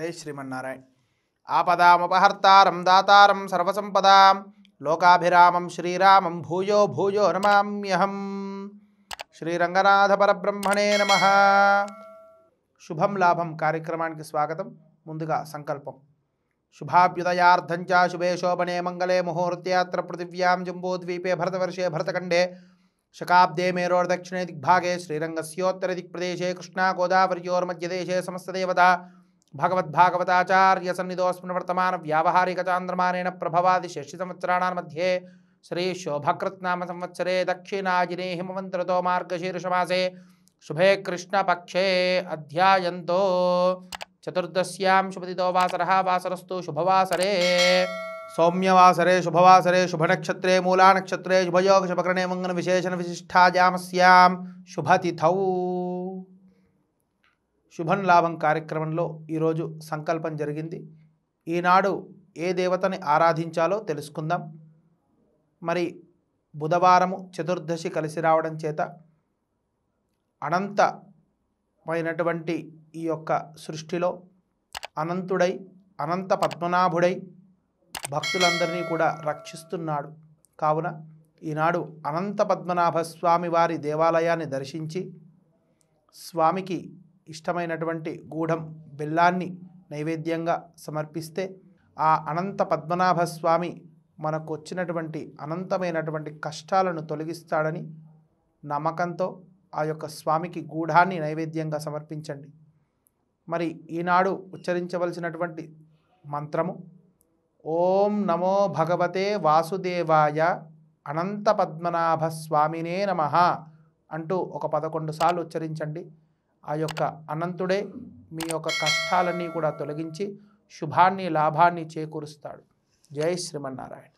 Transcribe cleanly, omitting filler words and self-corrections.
जय श्रीमन्नारायण। आपदामपहर्तारं दातारं सर्वसंपदां लोकाभिरामं श्रीरामं भूयो भूयो नमाम्यहं। श्रीरंगनाथ परब्रह्मणे नमः। शुभं लाभं कार्यक्रमाనికి స్వాగతం। ముందుగా సంకల్పం। शुभाभ्युदयार्थं च शुभे शोभने मंगले मुहूर्ते अत्र पृथिव्यां जम्बूद्वीपे भरतवर्षे भरतखंडे शकाब्दे मेरोर्दक्षिणे दिग्भागे श्रीरंगस्योत्तर दिक्प्रदेशे कृष्णा गोदावर्योर्मध्यदेशे समस्तदेवता भगवद्भागवताचार्य सन्निधोऽस्मिन् वर्तमान व्यावहारिक चान्द्रमानेन प्रभवादि षष्ठिसंवत्सराणां मध्ये श्री शोभकृत्नाम संवत्सरे दक्षिणाजिने हिमवन्तऋतो मार्गशीर्षमासे शुभे कृष्णपक्षे अध्यायन्तो चतुर्दश्यां शुभतिथो वासरः वासरस्तु शुभवासरे सौम्यवासरे शुभवासरे शुभनक्षत्रे मूलानक्षत्रे शुभयोग शुभकरणे मंगल विशेषण विशिष्टायामस्यां शुभतिथौ। శుభం లాభం కార్యక్రమంలో ఈరోజు సంకల్పం జరిగింది। ఈనాడు ఏ దేవతని ఆరాధించాలో తెలుసుకుందాం। మరి బుధవారము చతుర్దశి కలిసి రావడం చేత అనంతమైనటువంటి ఈ యొక్క సృష్టిలో అనంతుడై అనంత పద్మనాభుడై భక్తులందరినీ కూడా రక్షిస్తున్నాడు। కావున ఈనాడు అనంత పద్మనాభ స్వామి వారి దేవాలయాన్ని దర్శించి స్వామికి ఇష్టమైనటువంటి గూఢం బెల్లాన్ని నైవేద్యంగా సమర్పిస్తే ఆ అనంత పద్మనాభ స్వామి మనకు వచ్చినటువంటి అనంతమైనటువంటి కష్టాలను తొలగిస్తాడని నమ్మకంతో ఆ యొక్క స్వామికి గూఢాన్ని నైవేద్యంగా సమర్పించండి। మరి ఈనాడు ఉచ్చరించవలసినటువంటి మంత్రము ఓం నమో భగవతే వాసుదేవాయ అనంత పద్మనాభ స్వామినే నమః అంటూ ఒక 11 సార్లు ఉచ్చరించండి। ఆ యొక్క అనంతుడే మీ యొక్క కష్టాలన్నీ కూడా తొలగించి శుభాన్ని లాభాన్ని చేకూరుస్తాడు। జై శ్రీమన్నారాయణ।